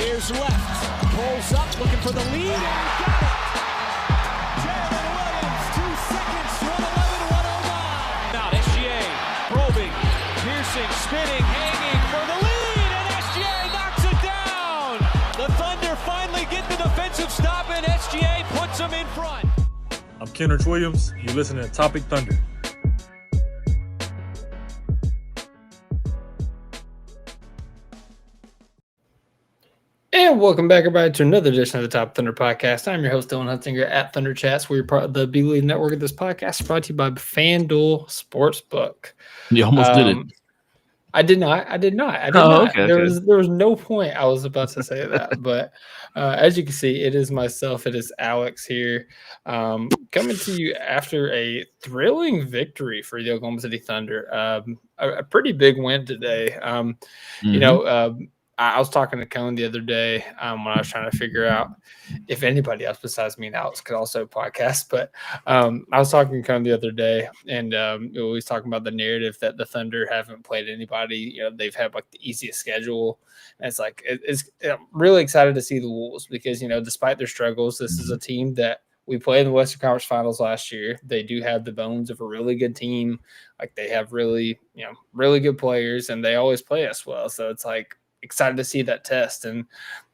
Here's left. Pulls up, looking for the lead, and got it. Jalen Williams, 2 seconds, 111-109. Now SGA, probing, piercing, spinning, hanging for the lead, and SGA knocks it down. The Thunder finally get the defensive stop, and SGA puts them in front. I'm Kenrich Williams. You're listening to Topic Thunder. And welcome back, everybody, to another edition of the Top Thunder Podcast. I'm your host, Dylan Hunsinger at Thunder Chats. We're part of the B League Network of this podcast, brought to you by FanDuel Sportsbook. You almost did it. I did not. Okay, there was no point I was about to say that. But as you can see, it is myself. It is Alex here, coming to you after a thrilling victory for the Oklahoma City Thunder. A pretty big win today. You know, I was talking to Cone the other day when I was trying to figure out if anybody else besides me and Alex could also podcast. But I was talking to Cone the other day, and we was talking about the narrative that the Thunder haven't played anybody. You know, they've had like the easiest schedule. And it's like I'm really excited to see the Wolves because, you know, despite their struggles, this is a team that we played in the Western Conference Finals last year. They do have the bones of a really good team. Like they have really good players, and they always play us well. So it's like, excited to see that test. And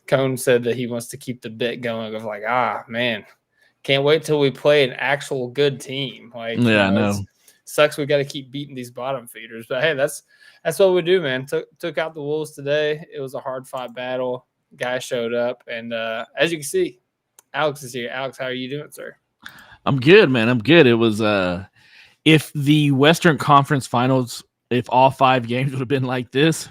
Cone said that he wants to keep the bit going of like, man, can't wait till we play an actual good team. Like, yeah, I know. Sucks we got to keep beating these bottom feeders, but hey, that's what we do, man. Took out the Wolves today. It was a hard fought battle. Guy showed up, and as you can see, Alex is here. Alex, how are you doing, sir? I'm good, man. I'm good. It was if the Western Conference Finals, if all 5 games would have been like this,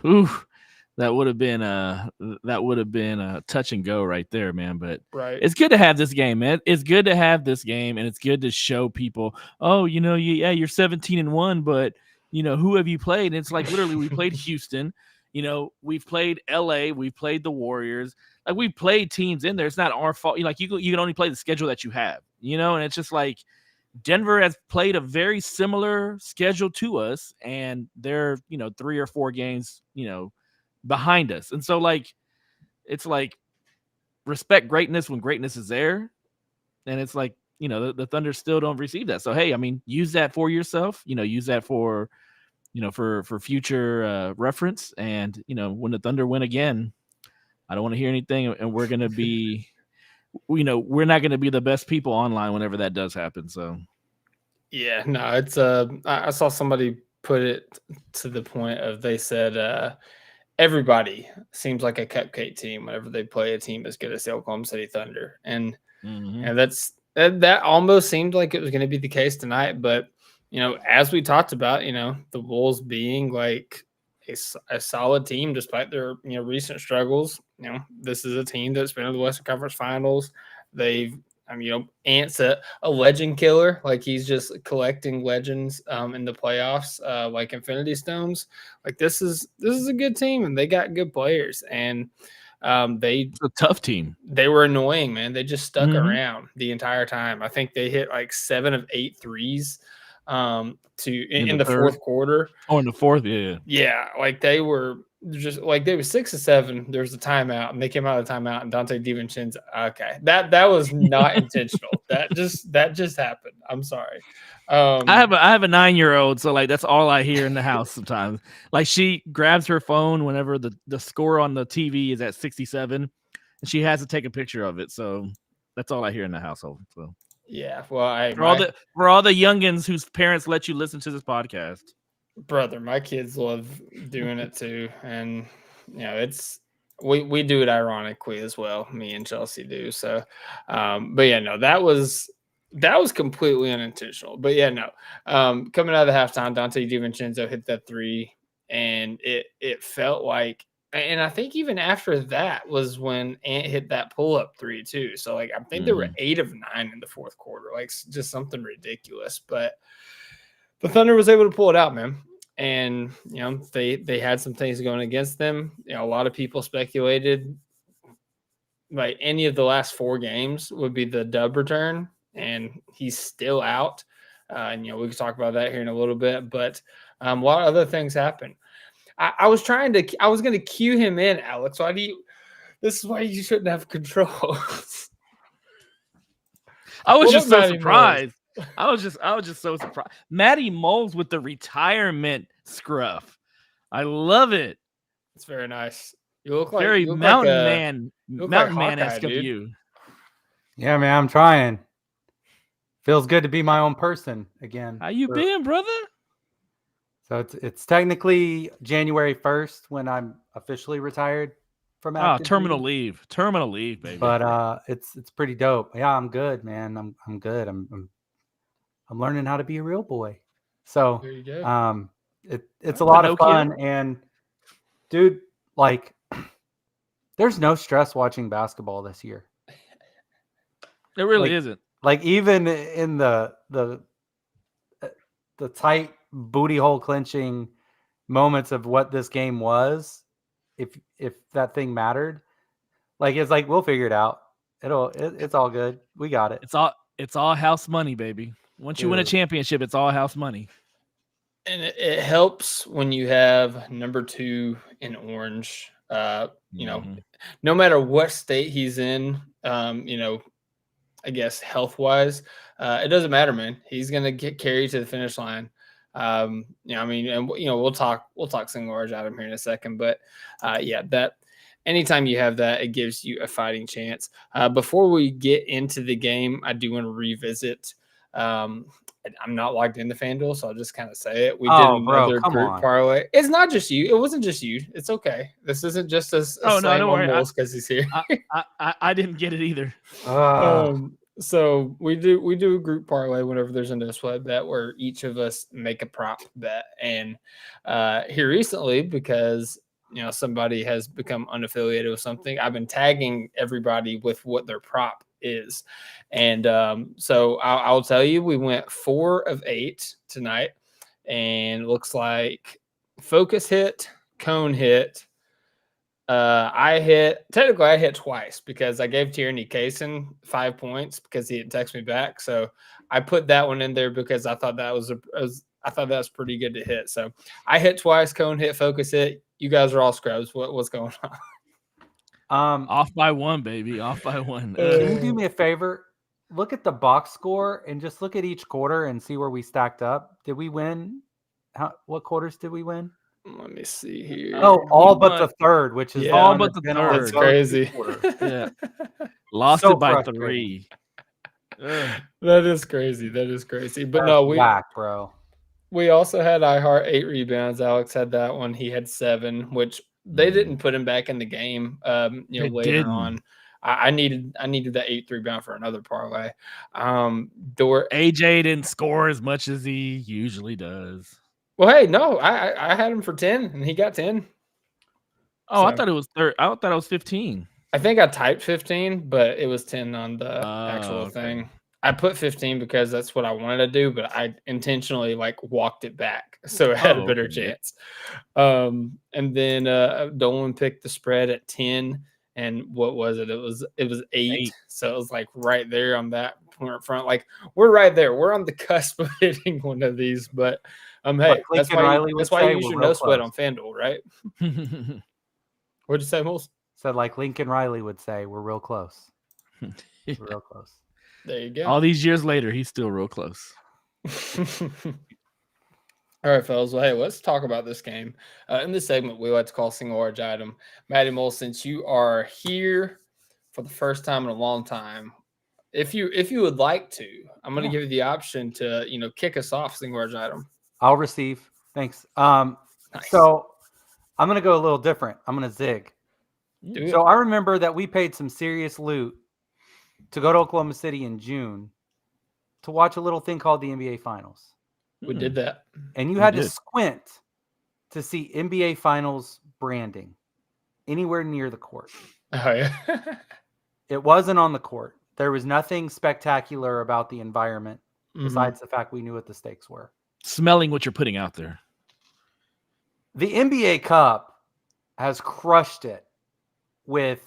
that would have been a touch and go right there, man. But right, it's good to have this game, man. It's good to have this game, and it's good to show people, you're 17-1, but you know, who have you played? And it's like literally we played Houston, you know, we've played LA, we've played the Warriors, like we played teams in there. It's not our fault. You can only play the schedule that you have, you know, and it's just like Denver has played a very similar schedule to us, and they're 3 or 4 games, behind us. And so like it's like respect greatness when greatness is there, and it's like the Thunder still don't receive that. So hey, I mean, use that for yourself, use that for for future reference. And when the Thunder win again, I don't want to hear anything, and we're going to be we're not going to be the best people online whenever that does happen. So yeah, no, it's I saw somebody put it to the point of, they said everybody seems like a cupcake team whenever they play a team as good as the Oklahoma City Thunder. And and that almost seemed like it was going to be the case tonight. But, as we talked about, the Wolves being like a solid team despite their, recent struggles. This is a team that's been in the Western Conference Finals. They've Ant's a legend killer. Like, he's just collecting legends in the playoffs, like Infinity Stones. Like, this is a good team, and they got good players. And it's a tough team. They were annoying, man. They just stuck around the entire time. I think they hit like 7 of 8 threes in the fourth quarter. Oh, in the fourth, yeah. Yeah, like they were 6 of 7. There was a timeout, and they came out of the timeout, and Dante DiVincenzo. Okay, that was not intentional. That just happened. I'm sorry. I have a 9-year-old, so like that's all I hear in the house sometimes. Like, she grabs her phone whenever the score on the TV is at 67, and she has to take a picture of it. So that's all I hear in the household. So yeah, well, for all the youngins whose parents let you listen to this podcast. Brother, my kids love doing it too, and it's we do it ironically as well. Me and Chelsea do. So, but yeah, no, that was completely unintentional. But yeah, no, coming out of the halftime, Dante DiVincenzo hit that 3, and it felt like, and I think even after that was when Ant hit that pull-up 3 too. So like I think there were 8 of 9 in the fourth quarter, like just something ridiculous. But the Thunder was able to pull it out, man. And, they had some things going against them. A lot of people speculated like any of the last 4 games would be the dub return, and he's still out. And, we can talk about that here in a little bit, but a lot of other things happen. I was going to cue him in, Alex. Why do you This is why you shouldn't have control. I was What just up, so Matty surprised. I was just so surprised. Matty Moles with the retirement scruff. I love it. It's very nice. You look like Very you look like mountain like man-esque Hawkeye, of dude. you. Yeah, man, I'm trying. Feels good to be my own person again. How you been, brother? So it's technically January 1st when I'm officially retired from active Terminal duty. leave, baby. But it's pretty dope. Yeah, I'm good, man. I'm good. I'm learning how to be a real boy. So There you go. it's a lot of Pinocchio. fun. And dude, like there's no stress watching basketball this year. It really like- isn't. Like even in the tight booty hole clinching moments of what this game was, if that thing mattered, like it's like we'll figure it out. It's all good. We got it. It's all house money, baby. Once you win a Dude. championship, it's all house money. And it helps when you have number 2 in orange. Mhm. No matter what state he's in, I guess health wise, it doesn't matter, man. He's gonna get carried to the finish line. And we'll talk single orange out here in a second, but that anytime you have that, it gives you a fighting chance. Before we get into the game, I do want to revisit. I'm not logged into FanDuel, so I'll just kind of say it. We did another group parlay. It's not just you. It wasn't just you. It's okay. This isn't just a don't worry. because he's here. I didn't get it either. So we do a group parlay whenever there's a no sweat bet where each of us make a prop bet. And here recently, because somebody has become unaffiliated with something, I've been tagging everybody with what their prop is. And so I'll tell you, we went 4 of 8 tonight, and looks like focus hit, cone hit. I hit twice because I gave Tierney Kaysen 5 points because he didn't text me back. So I put that one in there because I thought that was pretty good to hit. So I hit twice, cone hit, focus hit. You guys are all scrubs. What's going on? Off by 1, baby. Off by 1. Can you do me a favor? Look at the box score and just look at each quarter and see where we stacked up. Did we win? What quarters did we win? Let me see here. Oh, all but the third, which is all but the third. That's crazy. Yeah. Lost So it by frustrating. 3. That is crazy. But That's no, whack, bro. we also had iHeart 8 rebounds. Alex had that one. He had 7, which they didn't put him back in the game. Later on, I needed that 8th rebound for another parlay. AJ didn't score as much as he usually does. Well, hey, no, I had him for 10, and he got 10. Oh, I thought it was 3. I thought it was 15. I think I typed 15, but it was 10 on the actual thing. I put 15 because that's what I wanted to do, but I intentionally walked it back so it had a better chance. And then Dolan picked the spread at 10, and what was it? It was 8. So it was right there on that front. We're right there. We're on the cusp of hitting one of these, but hey, that's why you use your no sweat on FanDuel, right? What'd you say, Moles? Said like Lincoln Riley would say, we're real close. We're real close. There you go. All these years later, he's still real close. All right, fellas. Well, hey, let's talk about this game. In this segment, we like to call single orange item. Matty Mole, since you are here for the first time in a long time, if you would like to, I'm going to give you the option to kick us off single orange item. I'll receive. Thanks. Nice. So I'm going to go a little different. I'm going to zig. So I remember that we paid some serious loot to go to Oklahoma City in June to watch a little thing called the NBA Finals. We did that. And you had to squint to see NBA Finals branding anywhere near the court. Oh, yeah. It wasn't on the court. There was nothing spectacular about the environment besides the fact we knew what the stakes were. Smelling what you're putting out there. The NBA Cup has crushed it with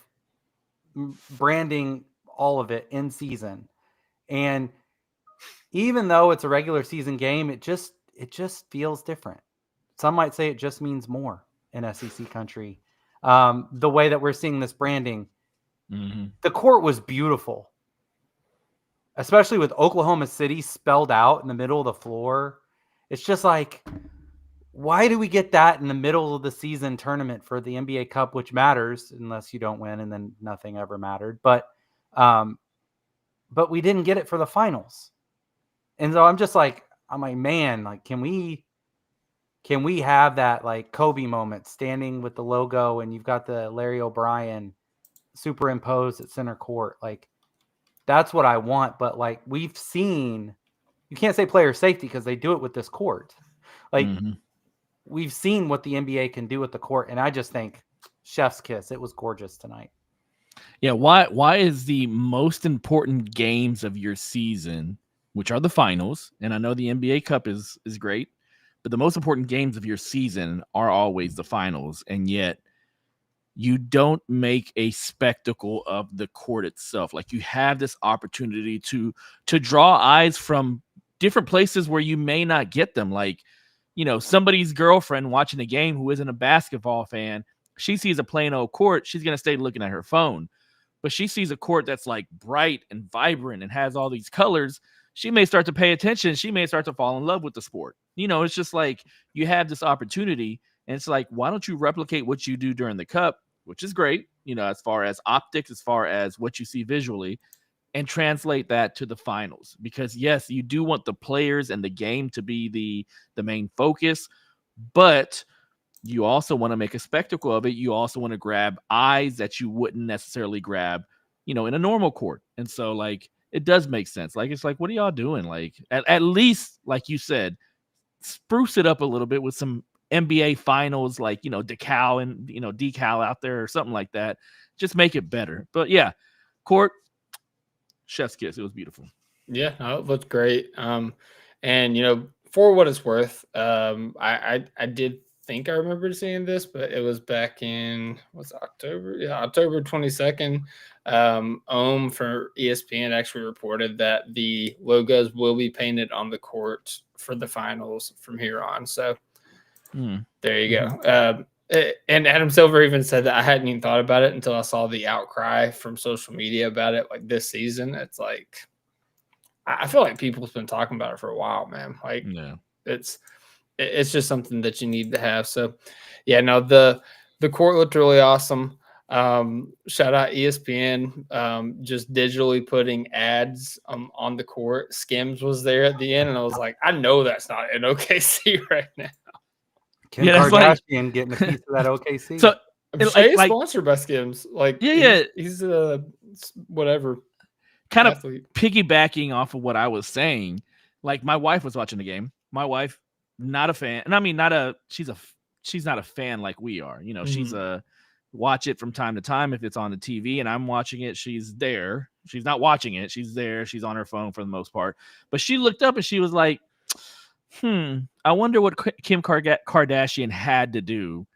branding all of it in season. And even though it's a regular season game, it just feels different. Some might say it just means more in SEC country. the way that we're seeing this branding. The court was beautiful, especially with Oklahoma City spelled out in the middle of the floor. It's just like, why do we get that in the middle of the season tournament for the NBA Cup, which matters unless you don't win, and then nothing ever mattered. But we didn't get it for the finals. And so I'm like, man, like, can we have that like Kobe moment standing with the logo and you've got the Larry O'Brien superimposed at center court? Like, that's what I want. But like, we've seen, you can't say player safety because they do it with this court. Like, we've seen what the NBA can do with the court. And I just think chef's kiss. It was gorgeous tonight. Yeah. Why is the most important games of your season, which are the finals, and I know the NBA Cup is great, but the most important games of your season are always the finals, and yet you don't make a spectacle of the court itself. Like, you have this opportunity to draw eyes from different places where you may not get them. Like, you know, somebody's girlfriend watching a game who isn't a basketball fan, she sees a plain old court, she's going to stay looking at her phone. But she sees a court that's like bright and vibrant and has all these colors, she may start to pay attention. She may start to fall in love with the sport. You know, it's just like, you have this opportunity, and it's like, why don't you replicate what you do during the Cup, which is great, you know, as far as optics, as far as what you see visually, and translate that to the finals? Because yes, you do want the players and the game to be the main focus, but you also want to make a spectacle of it. You also want to grab eyes that you wouldn't necessarily grab, you know, in a normal court. And so, like, it does make sense. Like, it's like, what are y'all doing? Like, at least, like you said, spruce it up a little bit with some NBA finals, like, you know, decal out there or something like that. Just make it better. But yeah, court, chef's kiss. It was beautiful. Yeah, no, it looked great. And you know, for what it's worth, I did think I remember seeing this, but it was back in October? Yeah, October 22nd. Ohm for ESPN actually reported that the logos will be painted on the court for the finals from here on. So there you go. And Adam Silver even said that I hadn't even thought about it until I saw the outcry from social media about it, like this season. It's like, I feel like people's been talking about it for a while, man. Like, it's just something that you need to have. So yeah, no, the court looked really awesome. Shout out ESPN, just digitally putting ads on the court. Skims was there at the end, and I was like, I know that's not in OKC right now. Kim Kardashian getting a piece of that OKC. So Shai is sponsored by Skims. Like, he's whatever. Kind of piggybacking off of what I was saying. Like, my wife was watching the game. My wife, not a fan, and I mean, she's not a fan like we are. You know, she's watch it from time to time if it's on the TV and I'm watching it. She's there. She's not watching it. She's there. She's on her phone for the most part. But she looked up and she was like, I wonder what Kim Kardashian had to do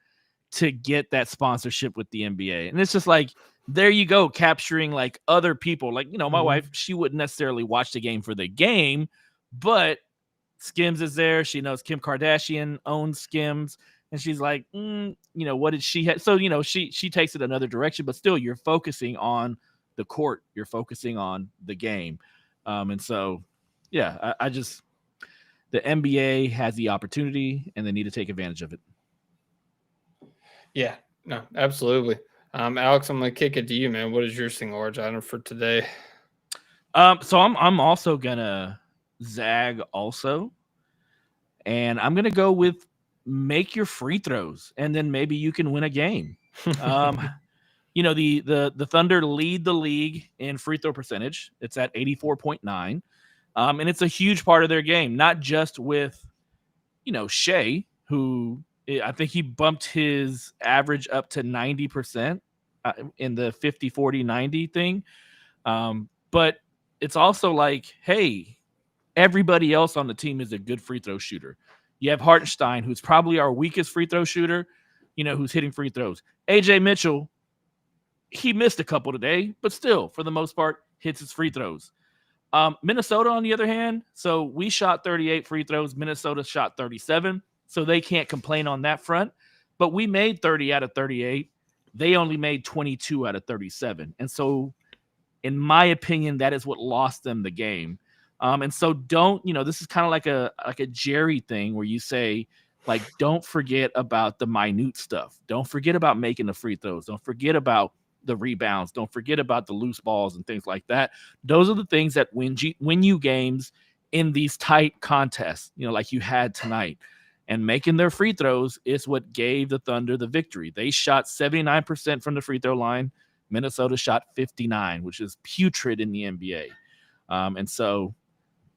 to get that sponsorship with the NBA. And it's just like, there you go, capturing like other people. Like, you know, my wife, she wouldn't necessarily watch the game for the game, but Skims is there. She knows Kim Kardashian owns Skims. And she's like, you know, what did she have? So, you know, she takes it another direction, but still you're focusing on the court. You're focusing on the game. And so, yeah, I just, the NBA has the opportunity and they need to take advantage of it. Yeah, no, absolutely. Alex, I'm going to kick it to you, man. What is your single large item for today? So I'm also going to zag also. And I'm going to go with make your free throws and then maybe you can win a game. You know, the Thunder lead the league in free throw percentage. It's at 84.9. And it's a huge part of their game, not just with, you know, Shai, who I think he bumped his average up to 90% in the 50, 40, 90 thing. But it's also like, hey, everybody else on the team is a good free throw shooter. You have Hartenstein, who's probably our weakest free throw shooter, you know, who's hitting free throws. AJ Mitchell, he missed a couple today, but still, for the most part, hits his free throws. Minnesota, on the other hand, so we shot 38 free throws. Minnesota shot 37, so they can't complain on that front. But we made 30 out of 38, they only made 22 out of 37. And so, in my opinion, that is what lost them the game. And so this is kind of like a Jerry thing where you say, like, don't forget about the minute stuff. Don't forget about making the free throws. Don't forget about the rebounds. Don't forget about the loose balls and things like that. Those are the things that win you games in these tight contests, like you had tonight. And making their free throws is what gave the Thunder the victory. They shot 79% from the free throw line. Minnesota shot 59%, which is putrid in the NBA. And so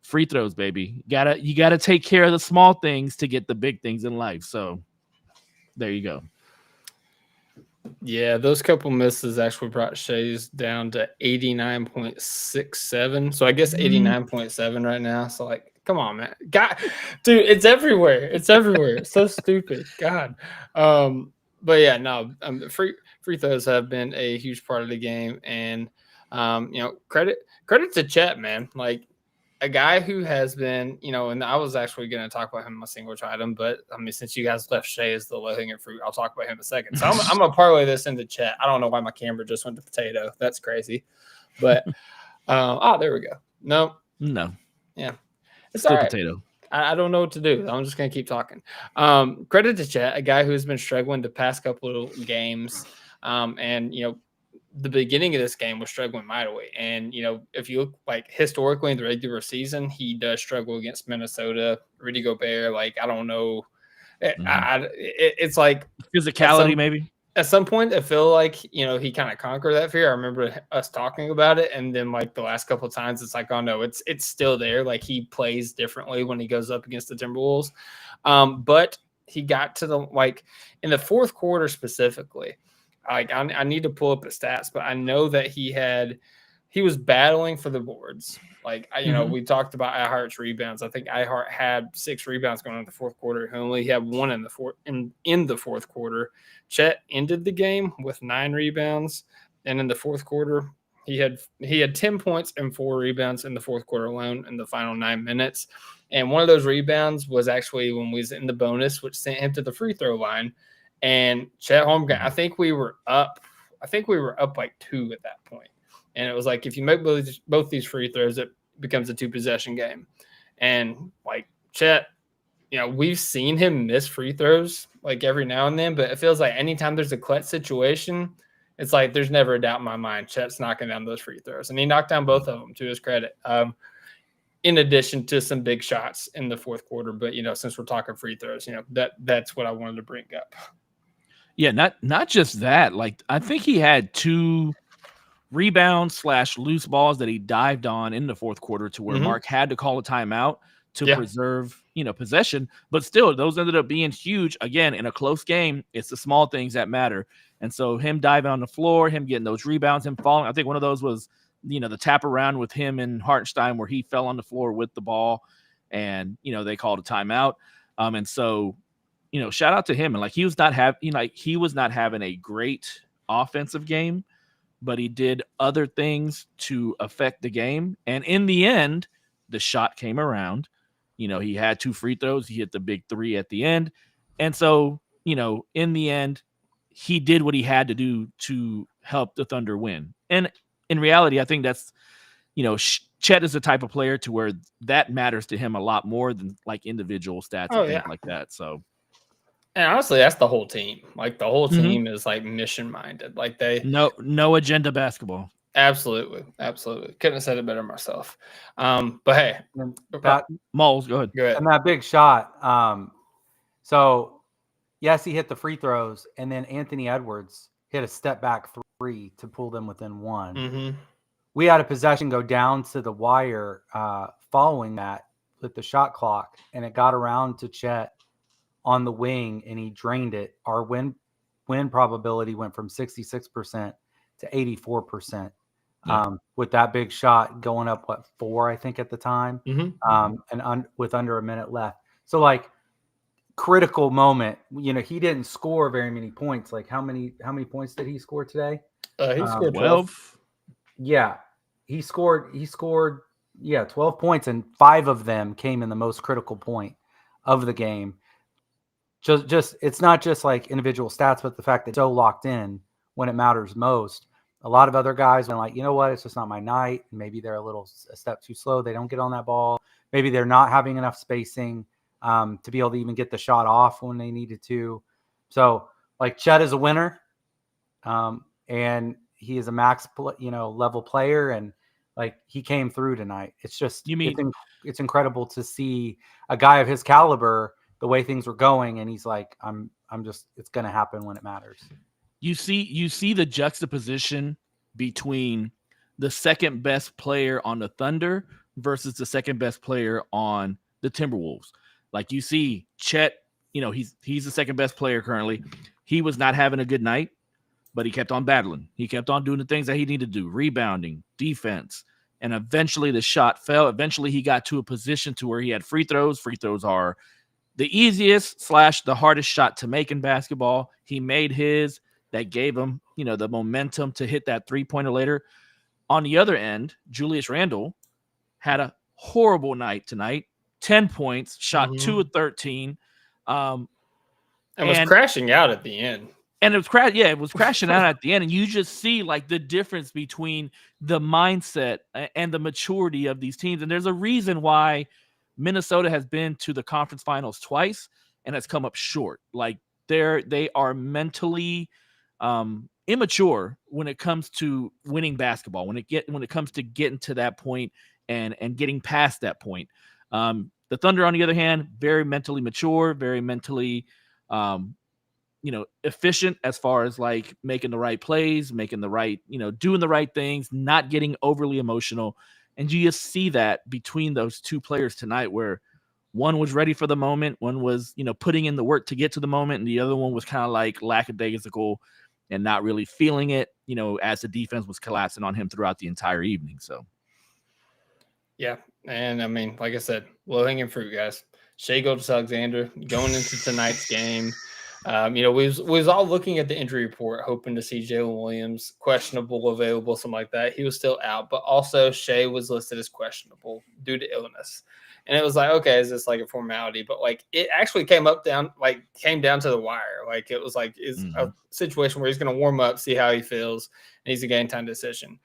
free throws, baby. You gotta take care of the small things to get the big things in life. So there you go. Yeah, those couple misses actually brought Shai's down to 89.67. So I guess 89.7 right now. So like, come on, man. God, dude, it's everywhere. It's everywhere. It's so stupid. God. But yeah, no, free throws have been a huge part of the game. And credit to Chet, man. Like, a guy who has been, and I was actually going to talk about him in my single item, but I mean, since you guys left Shai as the low-hanging fruit, I'll talk about him in a second. So I'm going to parlay this into Chet. I don't know why my camera just went to potato. That's crazy. But, there we go. No. Yeah. It's still all right. Potato. I don't know what to do. I'm just going to keep talking. Credit to Chet, a guy who has been struggling the past couple of games. The beginning of this game was struggling mightily. And, if you look like historically in the regular season, he does struggle against Minnesota, Rudy Gobert. Like, I don't know. It's like physicality, maybe. At some point, I feel like, he kind of conquered that fear. I remember us talking about it. And then like the last couple of times, it's like, oh no, it's still there. Like, he plays differently when he goes up against the Timberwolves. But he got to in the fourth quarter specifically, I need to pull up the stats, but I know that he was battling for the boards. Like, we talked about iHeart's rebounds. I think iHeart had 6 rebounds going into the fourth quarter. He only had 1 in the fourth quarter. Chet ended the game with 9 rebounds, and in the fourth quarter, he had 10 points and 4 rebounds in the fourth quarter alone in the final 9 minutes. And one of those rebounds was actually when we was in the bonus, which sent him to the free throw line. And Chet Holmgren, I think we were up like 2 at that point. And it was like, if you make both these free throws, it becomes a 2-possession game. And like Chet, we've seen him miss free throws like every now and then, but it feels like anytime there's a clutch situation, it's like there's never a doubt in my mind Chet's knocking down those free throws. And he knocked down both of them, to his credit. In addition to some big shots in the fourth quarter. But, since we're talking free throws, that's what I wanted to bring up. Yeah, not just that. Like, I think he had 2 rebounds / loose balls that he dived on in the fourth quarter to where Mark had to call a timeout to preserve, possession. But still, those ended up being huge. Again, in a close game, it's the small things that matter. And so him diving on the floor, him getting those rebounds, him falling. I think one of those was, the tap around with him and Hartenstein where he fell on the floor with the ball and, they called a timeout. And so, shout out to him. And like, he was not having a great offensive game, but he did other things to affect the game. And in the end, the shot came around. He had 2 free throws. He hit the big 3 at the end. And so, in the end, he did what he had to do to help the Thunder win. And in reality, I think that's, Chet is the type of player to where that matters to him a lot more than like individual stats and things like that. So. And honestly, that's the whole team. Like, the whole team is like mission minded. Like, they no agenda basketball. Absolutely. Couldn't have said it better myself. But hey, Moles, go ahead. And that big shot. So yes, he hit the free throws, and then Anthony Edwards hit a step back 3 to pull them within 1. Mm-hmm. We had a possession go down to the wire following that with the shot clock, and it got around to Chet on the wing, and he drained it. Our win probability went from 66% to 84%. With that big shot going up, 4, I think at the time, with under a minute left. So like, critical moment, he didn't score very many points. Like, how many points did he score today? He scored 12. Yeah, he scored 12 points, and 5 of them came in the most critical point of the game. Just it's not just like individual stats, but the fact that so locked in when it matters most. A lot of other guys are like, you know what, it's just not my night. Maybe they're a step too slow. They don't get on that ball. Maybe they're not having enough spacing to be able to even get the shot off when they needed to. So like Chet is a winner, and he is a max, level player, and like he came through tonight. It's just it's incredible to see a guy of his caliber, the way things were going, and he's like, I'm just, it's going to happen when it matters. You see the juxtaposition between the second best player on the Thunder versus the second best player on the Timberwolves. Like you see Chet, he's the second best player currently. He was not having a good night, but he kept on battling. He kept on doing the things that he needed to do, rebounding, defense, and eventually the shot fell. Eventually he got to a position to where he had free throws. Free throws are the easiest / the hardest shot to make in basketball. He made his. That gave him, the momentum to hit that three-pointer later. On the other end, Julius Randle had a horrible night tonight. 10 points, shot 2 of 13. And was crashing out at the end. And it was crashing out at the end. And you just see like the difference between the mindset and the maturity of these teams. And there's a reason why Minnesota has been to the conference finals twice and has come up short. Like they are mentally immature when it comes to winning basketball, when it comes to getting to that point and getting past that point. The Thunder, on the other hand, very mentally mature, very mentally, efficient as far as like making the right plays, making the right, doing the right things, not getting overly emotional. And you just see that between those two players tonight, where one was ready for the moment, one was, putting in the work to get to the moment, and the other one was kind of like lackadaisical and not really feeling it, as the defense was collapsing on him throughout the entire evening. So, yeah. And I mean, like I said, low-hanging fruit, guys. Shai Gilgeous-Alexander going into tonight's game. We was all looking at the injury report, hoping to see Jalen Williams questionable, available, something like that. He was still out, but also Shai was listed as questionable due to illness. And it was like, okay, is this like a formality? But like it actually came down to the wire. Like it was like it's a situation where he's going to warm up, see how he feels, and he's a game time decision.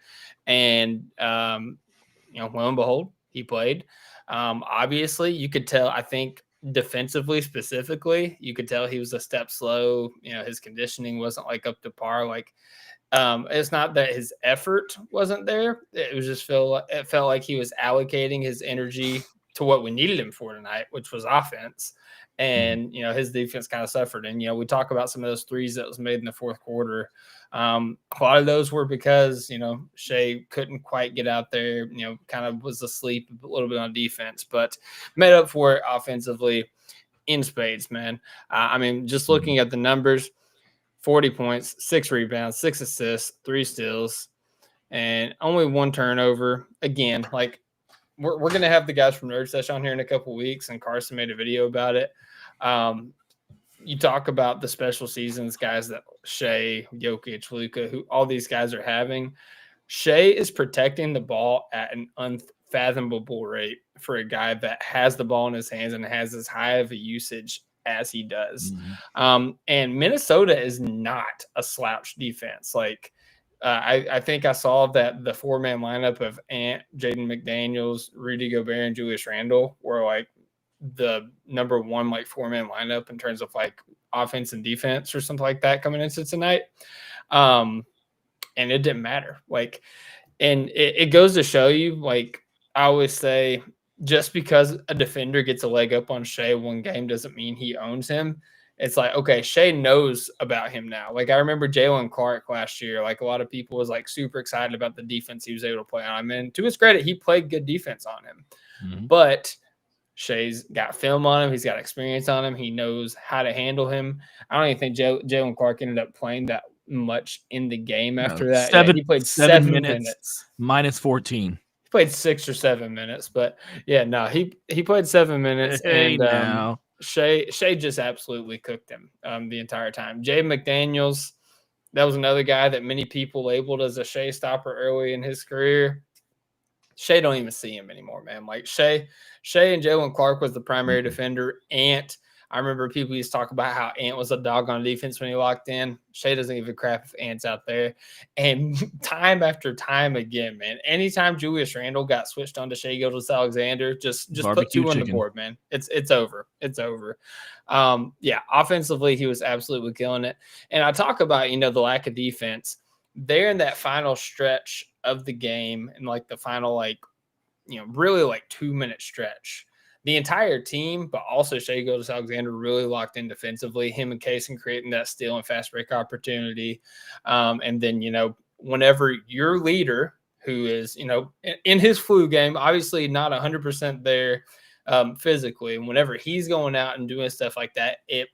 And lo and behold, he played. Obviously, you could tell. I think defensively, specifically, you could tell he was a step slow. His conditioning wasn't like up to par. Like it's not that his effort wasn't there. It was just it felt like he was allocating his energy to what we needed him for tonight, which was offense. And, his defense kind of suffered. And, we talk about some of those threes that was made in the fourth quarter. A lot of those were because, Shai couldn't quite get out there, kind of was asleep a little bit on defense, but made up for it offensively in spades, man. Just looking at the numbers, 40 points, 6 rebounds, 6 assists, 3 steals, and only 1 turnover. Again, like, we're going to have the guys from Nerd Sesh on here in a couple weeks, and Carson made a video about it. You talk about the special seasons guys that Shai, Jokic, Luka, who all these guys are having. Shai is protecting the ball at an unfathomable rate for a guy that has the ball in his hands and has as high of a usage as he does. And Minnesota is not a slouch defense. Like, I think I saw that the 4-man lineup of Ant, Jaden McDaniels, Rudy Gobert, and Julius Randle were like the number 1 like 4-man lineup in terms of like offense and defense or something like that coming into tonight. And it didn't matter. Like, and it goes to show you, like I always say, just because a defender gets a leg up on Shai one game doesn't mean he owns him. It's like, okay, Shai knows about him now. Like, I remember Jalen Clark last year. Like, a lot of people was like super excited about the defense he was able to play on him. And to his credit, he played good defense on him. But Shai's got film on him. He's got experience on him. He knows how to handle him. I don't even think Jalen Clark ended up playing that much in the game after that. He played 7 minutes. Minus 14. He played 6 or 7 minutes. But, yeah, no, he played 7 minutes. Hey, and now. Shai just absolutely cooked him the entire time. Jaden McDaniels, that was another guy that many people labeled as a Shai stopper early in his career. Shai don't even see him anymore, man. Like Shai and Jalen Clark was the primary defender. Ant, I remember people used to talk about how Ant was a dog on defense when he locked in. Shai doesn't give a crap if Ant's out there. And time after time again, man, anytime Julius Randle got switched on to Shai Gilgeous-Alexander, just put 2 on the board, man. It's over. It's over. Yeah, offensively, he was absolutely killing it. And I talk about, the lack of defense. There in that final stretch of the game and like the final, really 2-minute stretch, the entire team, but also Shai Gilgeous-Alexander really locked in defensively, him and Kaysen creating that steal and fast break opportunity. And then, whenever your leader, who is, in his flu game, obviously not 100% there physically, and whenever he's going out and doing stuff like that, it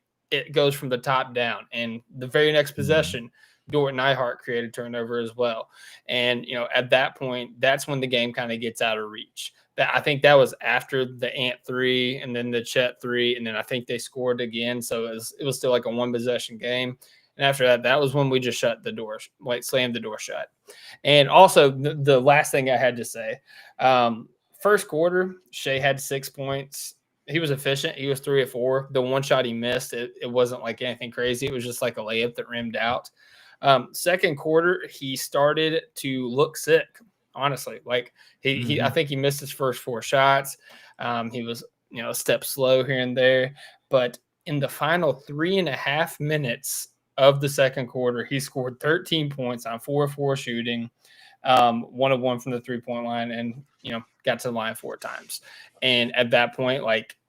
goes from the top down. And the very next possession, Dort Nyhart created turnover as well. And, at that point, that's when the game kind of gets out of reach. I think that was after the Ant 3 and then the Chet 3. And then I think they scored again. So it was still like a 1-possession game. And after that was when we just shut the door, slammed the door shut. And also the last thing I had to say, first quarter, Shai had 6 points. He was efficient. He was 3 of 4. The one shot he missed, it wasn't like anything crazy. It was just like a layup that rimmed out. Second quarter, he started to look sick. Honestly, I think he missed his first 4 shots. He was, a step slow here and there, but in the final 3.5 minutes of the second quarter, he scored 13 points on 4 of 4 shooting, 1 of 1 from the 3-point line, and got to the line 4 times. And at that point,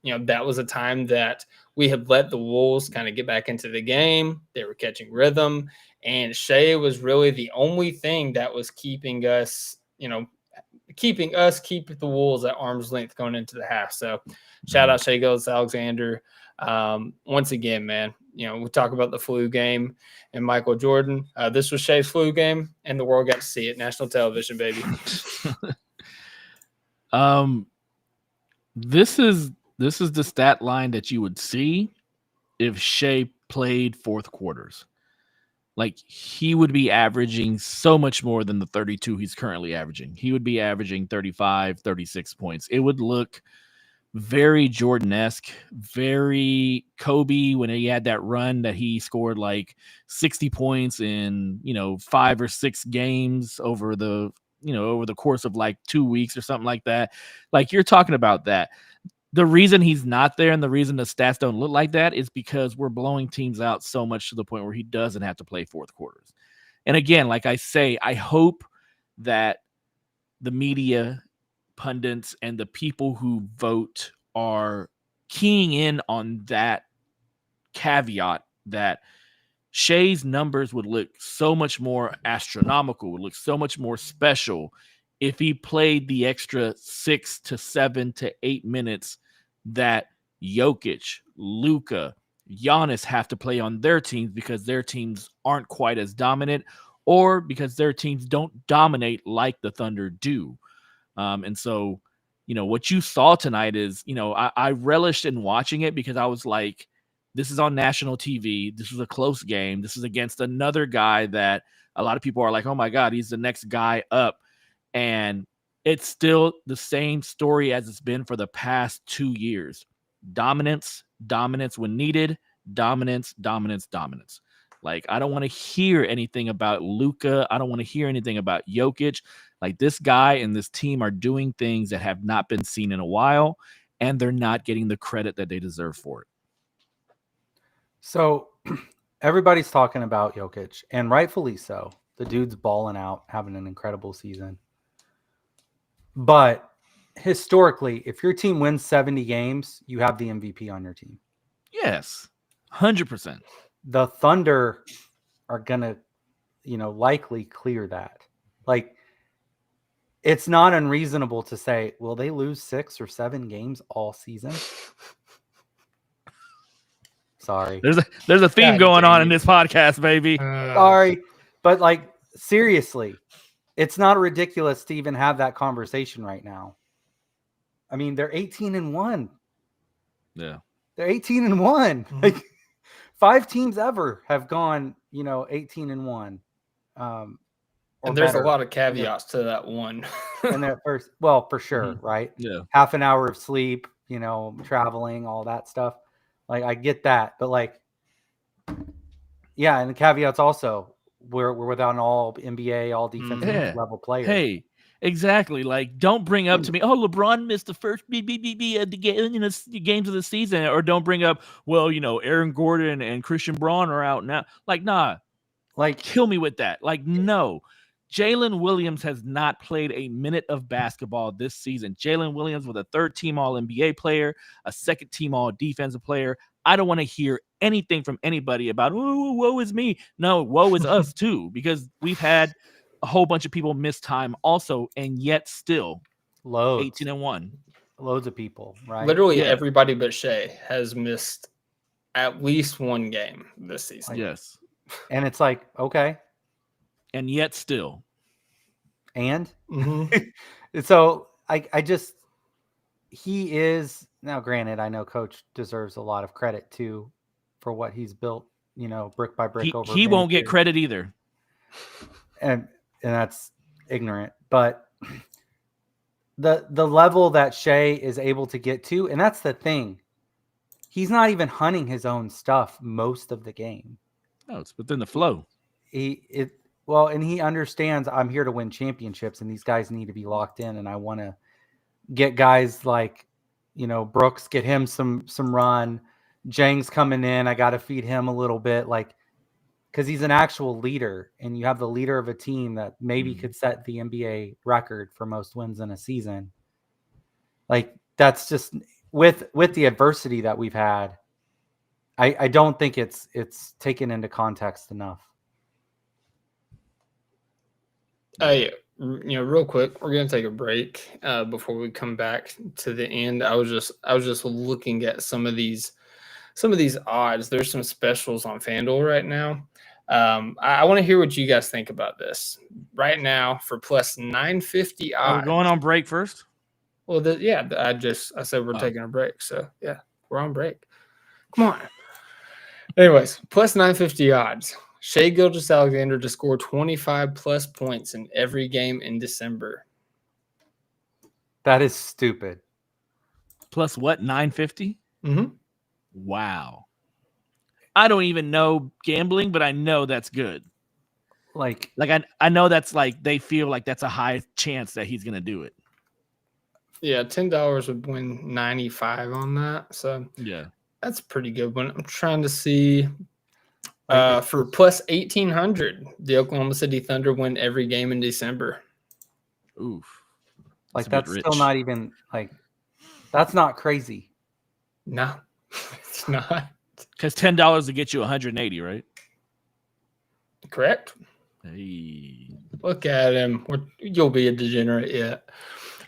that was a time that we had let the Wolves kind of get back into the game. They were catching rhythm, and Shai was really the only thing that was keeping us, keep the Wolves at arm's length going into the half. So shout out Shai Gilgeous-Alexander. Once again, man, we talk about the flu game and Michael Jordan. This was Shai's flu game, and the world got to see it. National television, baby. This is the stat line that you would see if Shai played fourth quarters. He would be averaging so much more than the 32 he's currently averaging. He would be averaging 35, 36 points. It would look very Jordan-esque, very Kobe when he had that run that he scored 60 points in, 5 or 6 games over the course of 2 weeks or something like that. You're talking about that. The reason he's not there and the reason the stats don't look like that is because we're blowing teams out so much to the point where he doesn't have to play fourth quarters. And again, like I say, I hope that the media, pundits, and the people who vote are keying in on that caveat that Shai's numbers would look so much more astronomical, would look so much more special if he played the extra 6 to 7 to 8 minutes that Jokic, Luka, Giannis have to play on their teams because their teams aren't quite as dominant or because their teams don't dominate like the Thunder do. And so, what you saw tonight is, I relished in watching it because I was like, this is on national TV. This is a close game. This is against another guy that a lot of people are like, oh my God, he's the next guy up. And it's still the same story as it's been for the past 2 years. Dominance when needed, dominance. I don't want to hear anything about Luka. I don't want to hear anything about Jokic. This guy and this team are doing things that have not been seen in a while, and they're not getting the credit that they deserve for it. So everybody's talking about Jokic, and rightfully so. The dude's balling out, having an incredible season. But historically, if your team wins 70 games, you have the MVP on your team. Yes, 100%. The Thunder are going to, likely clear that. It's not unreasonable to say, will they lose 6 or 7 games all season? Sorry. There's a theme going on in this podcast, baby. Sorry. But seriously, it's not ridiculous to even have that conversation right now. I mean, they're 18-1. Yeah. They're 18-1. Mm-hmm. 5 teams ever have gone, 18-1. And there's a lot of caveats to that one. And that first, well, for sure, right? Yeah. Half an hour of sleep, traveling, all that stuff. Like I get that, but like, yeah, and the caveats also we're without an all NBA, all defensive level player. Hey, exactly. Like, don't bring up to me, oh, LeBron missed the first games of the season, or don't bring up, well, Aaron Gordon and Christian Braun are out now. Like, nah, like kill me with that. Like, no. Jalen Williams has not played a minute of basketball this season. Jalen Williams was a third-team All-NBA player, a second-team All-Defensive player. I don't want to hear anything from anybody about, oh, woe is me. No, woe is us too, because we've had a whole bunch of people miss time also, and yet still loads 18-1. Loads of people, right? Literally everybody but Shai has missed at least one game this season. Yes. And it's like, okay. And yet still. And so I just, he is now, granted, I know Coach deserves a lot of credit too for what he's built, brick by brick. He won't get credit either. And that's ignorant, but the level that Shai is able to get to, and that's the thing, he's not even hunting his own stuff most of the game. No, it's within the flow. And he understands I'm here to win championships, and these guys need to be locked in, and I want to get guys like, Brooks, get him some run. Jang's coming in, I got to feed him a little bit, like, because he's an actual leader, and you have the leader of a team that maybe could set the NBA record for most wins in a season. Like, that's just with the adversity that we've had. I don't think it's taken into context enough. Real quick, we're gonna take a break before we come back to the end. I was just looking at some of these odds. There's some specials on FanDuel right now. I want to hear what you guys think about this right now for plus 950 odds. Are we going on break first? Well, I said we're taking a break, so yeah, we're on break. Come on. Anyways, plus 950 odds. Shai Gilgeous-Alexander to score 25 plus points in every game in December. That is stupid. Plus what? 950? Mm-hmm. Wow. I don't even know gambling, but I know that's good. Like I know that's like they feel like that's a high chance that he's gonna do it. Yeah, $10 would win 95 on that. So yeah, that's a pretty good one. I'm trying to see. For plus 1,800, the Oklahoma City Thunder win every game in December. Oof. Like, that's still not even, like, that's not crazy. No, it's not. Because $10 to get you 180, right? Correct. Hey. Look at him. You'll be a degenerate yet.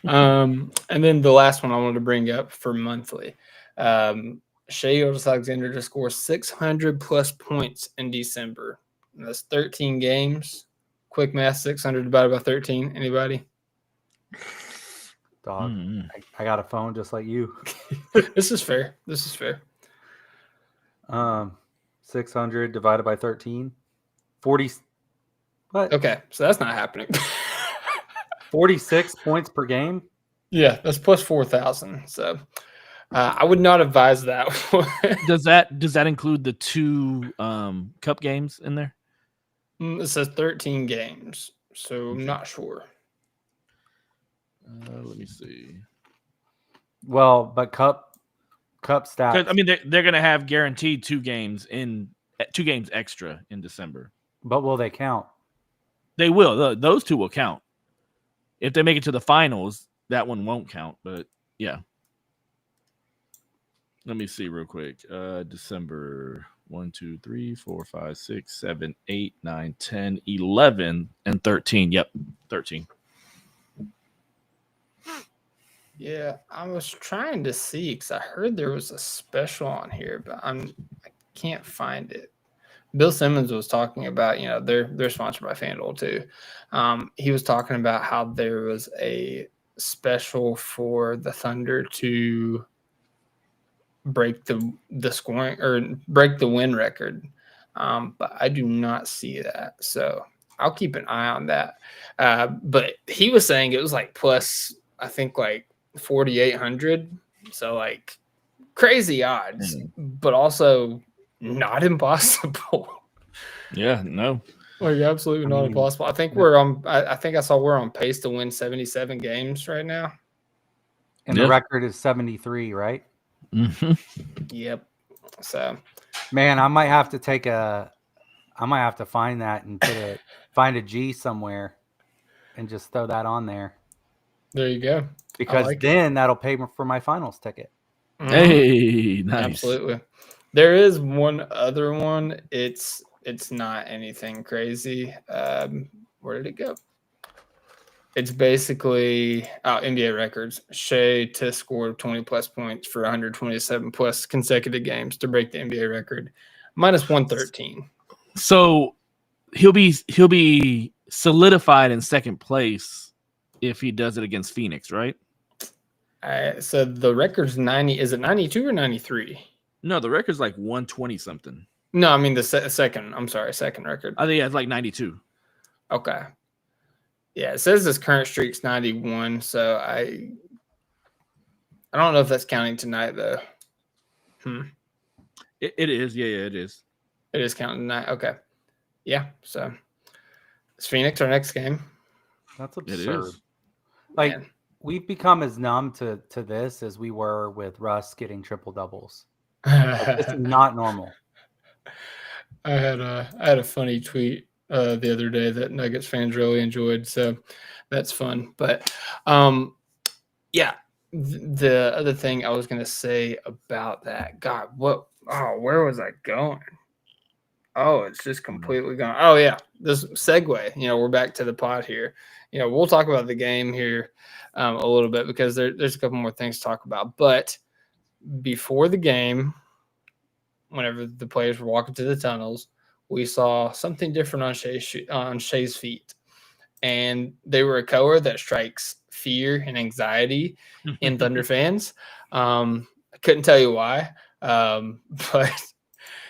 And then the last one I wanted to bring up for monthly. Shai Gilgeous-Alexander to score 600 plus points in December. And that's 13 games. Quick math, 600 divided by 13. Anybody? Dog. I got a phone just like you. This is fair. 600 divided by 13. 40. What? Okay, so that's not happening. 46 points per game? Yeah, that's plus 4,000. So I would not advise that. Does that include the 2 cup games in there? It says 13 games, so I'm not sure. Let me see. Well, but cup stats. I mean, they're going to have guaranteed 2 games extra in December. But will they count? They will. Those 2 will count. If they make it to the finals, that one won't count. But yeah. Let me see real quick. December 1, 2, 3, 4, 5, 6, 7, 8, 9, 10, 11, and 13. Yep, 13. Yeah, I was trying to see because I heard there was a special on here, but I can't find it. Bill Simmons was talking about, they're sponsored by FanDuel too. He was talking about how there was a special for the Thunder to break the scoring or break the win record. But I do not see that. So I'll keep an eye on that. But he was saying it was like plus, I think like 4,800. So like crazy odds, but also not impossible. Yeah, no. Like absolutely not impossible. I think I think I saw we're on pace to win 77 games right now. And the record is 73, right? Mm-hmm. Yep. So, man, I might have to find that and find a G somewhere and just throw that on there. There you go. Because then that'll pay for my finals ticket. Mm-hmm. Hey, nice. Absolutely. There is one other one. It's not anything crazy. Where did it go? It's basically NBA records. Shai to score 20 plus points for 127 plus consecutive games to break the NBA record. Minus 113. So he'll be solidified in second place if he does it against Phoenix, right? So the record's 90. Is it 92 or 93? No, the record's like 120 something. No, I mean the second. I'm sorry, second record. I think it's like 92. Okay. Yeah, it says his current streak's 91, so I don't know if that's counting tonight though. It is, yeah, it is. It is counting tonight. Okay. Yeah, so it's Phoenix our next game. That's It absurd. is. Like Man. we've become as numb to this as we were with Russ getting triple doubles. Like, this is not normal. I had a funny tweet the other day that Nuggets fans really enjoyed, so that's fun. But yeah, the other thing I was gonna say about that, God, where was I going? Oh, it's just completely gone. Oh yeah, this segue. We're back to the pod here. We'll talk about the game here a little bit because there's a couple more things to talk about. But before the game, whenever the players were walking to the tunnels, we saw something different on Shai's feet. And they were a color that strikes fear and anxiety in Thunder fans. I couldn't tell you why. But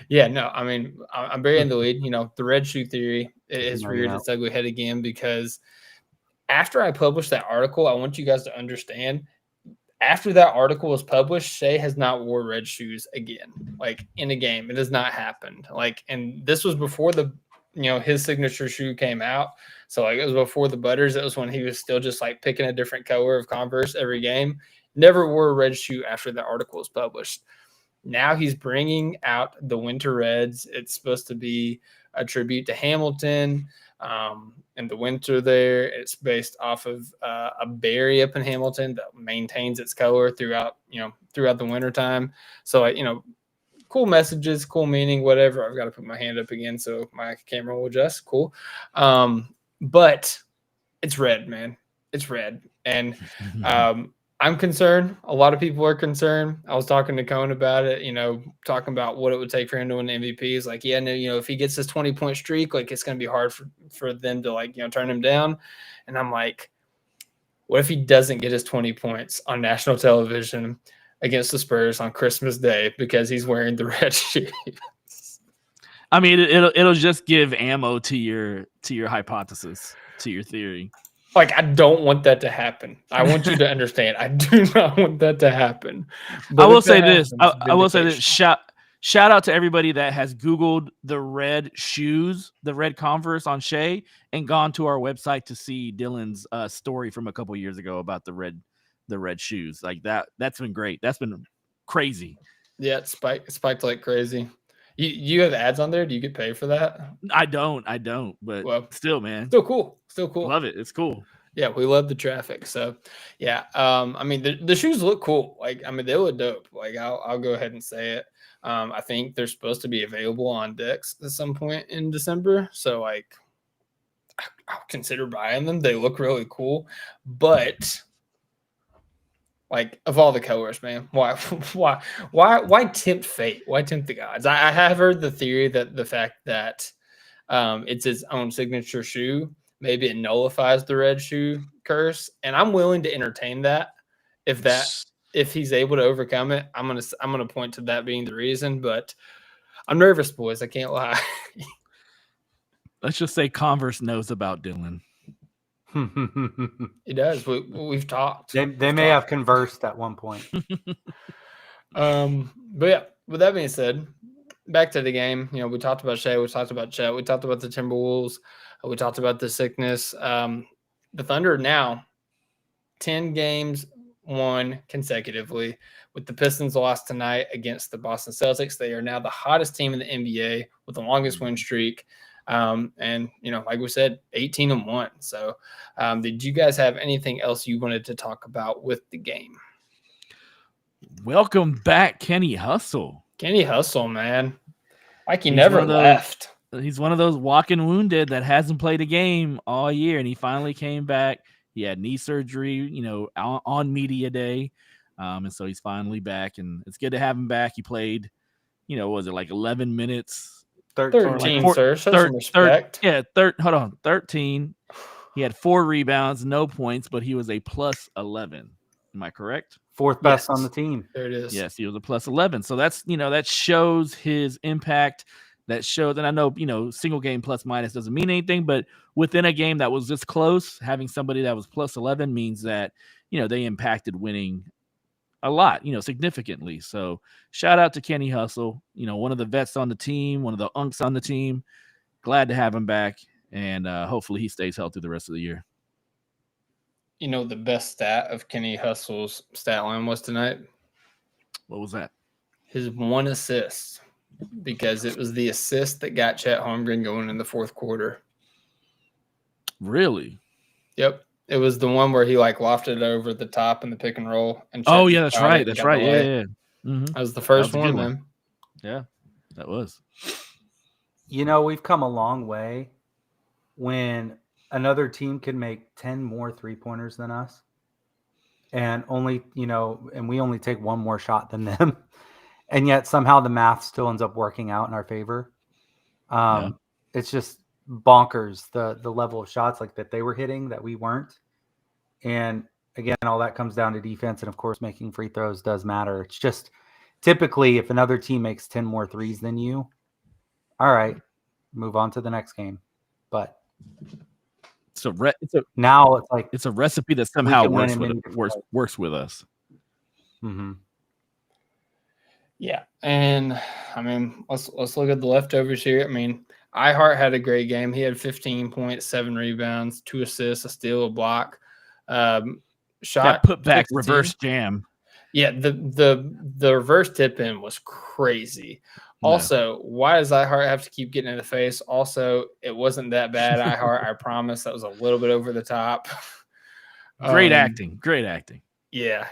yeah, no, I mean, I'm very in the lead. The red shoe theory is reared its ugly head again because after I published that article, I want you guys to understand, after that article was published, Shai has not wore red shoes again, like in a game. It has not happened. And this was before his signature shoe came out. So it was before the Butters. It was when he was still just picking a different color of Converse every game. Never wore a red shoe after the article was published. Now he's bringing out the winter reds. It's supposed to be a tribute to Hamilton. And the winter there, it's based off of a berry up in Hamilton that maintains its color throughout the winter time. So cool messages, cool meaning, whatever. I've got to put my hand up again so my camera will adjust. Cool. But it's red, man. It's red. And I'm concerned. A lot of people are concerned. I was talking to Cone about it, talking about what it would take for him to win the MVP. He's like, yeah, no, if he gets this 20-point streak, it's going to be hard for them to turn him down. And I'm like, what if he doesn't get his 20 points on national television against the Spurs on Christmas Day because he's wearing the red shoes? I mean, it'll just give ammo to your hypothesis, to your theory. I don't want that to happen. I want you to understand. I do not want that to happen. But I will say this. I will say this. Shout out to everybody that has Googled the red shoes, the red Converse on Shai, and gone to our website to see Dylan's story from a couple years ago about the red shoes. Like that. That's been great. That's been crazy. Yeah, it spiked like crazy. You have ads on there? Do you get paid for that? I don't. But still, man. Still cool. Love it. It's cool. Yeah, we love the traffic. So, yeah. I mean, the shoes look cool. They look dope. I'll go ahead and say it. I think they're supposed to be available on Dex at some point in December. So, I'll consider buying them. They look really cool. But of all the colors, man, why tempt fate? Why tempt the gods? I have heard the theory that the fact that it's his own signature shoe, maybe it nullifies the red shoe curse, and I'm willing to entertain that. If he's able to overcome it, I'm gonna point to that being the reason. But I'm nervous, boys. I can't lie. Let's just say Converse knows about Dylan. It does. We've talked. They may have conversed at one point. But yeah, with that being said, back to the game. We talked about Shai, we talked about Chet, we talked about the Timberwolves, we talked about the sickness. The Thunder now 10 games won consecutively. With the Pistons lost tonight against the Boston Celtics, they are now the hottest team in the NBA with the longest win streak. And like we said, 18-1. So, did you guys have anything else you wanted to talk about with the game? Welcome back, Kenny Hustle. Kenny Hustle, man. Like he never left. He's one of those walking wounded that hasn't played a game all year, and he finally came back. He had knee surgery, on media day. And so he's finally back, and it's good to have him back. He played, was it like 11 minutes? 13, like sir. Show some respect. 13. He had 4 rebounds, no points, but he was a plus 11. Am I correct? 4th best on the team. There it is. Yes, he was a plus 11. So that's, that shows his impact. That shows, and I know, single game plus minus doesn't mean anything, but within a game that was this close, having somebody that was plus 11 means that, they impacted winning a lot, significantly. So shout out to Kenny Hustle, one of the vets on the team, one of the unks on the team. Glad to have him back, and hopefully he stays healthy the rest of the year. The best stat of Kenny Hustle's stat line was tonight? What was that? His 1 assist, because it was the assist that got Chet Holmgren going in the 4th quarter. Really? Yep. It was the one where he lofted over the top in the pick and roll. And Chet that's right. That's right. Yeah. Mm-hmm. That was the first one, man. Yeah, that was. We've come a long way when another team can make 10 more 3-pointers than us, and only, and we only take 1 more shot than them. And yet somehow the math still ends up working out in our favor. It's just bonkers, the level of shots like that they were hitting that we weren't. And again, all that comes down to defense. And of course, making free throws does matter. It's just typically if another team makes 10 more threes than you, all right, move on to the next game. But now it's like it's a recipe that somehow works with us. Mm-hmm. Yeah, and I mean, let's look at the leftovers here. I mean, Ihart had a great game. He had 15 points, 7 rebounds, 2 assists, a steal, a block. Shot that put back 16. Reverse jam. Yeah, the reverse tip in was crazy. Also, why does Ihart have to keep getting in the face? Also, it wasn't that bad. Ihart, I promise, that was a little bit over the top. Great acting. Yeah.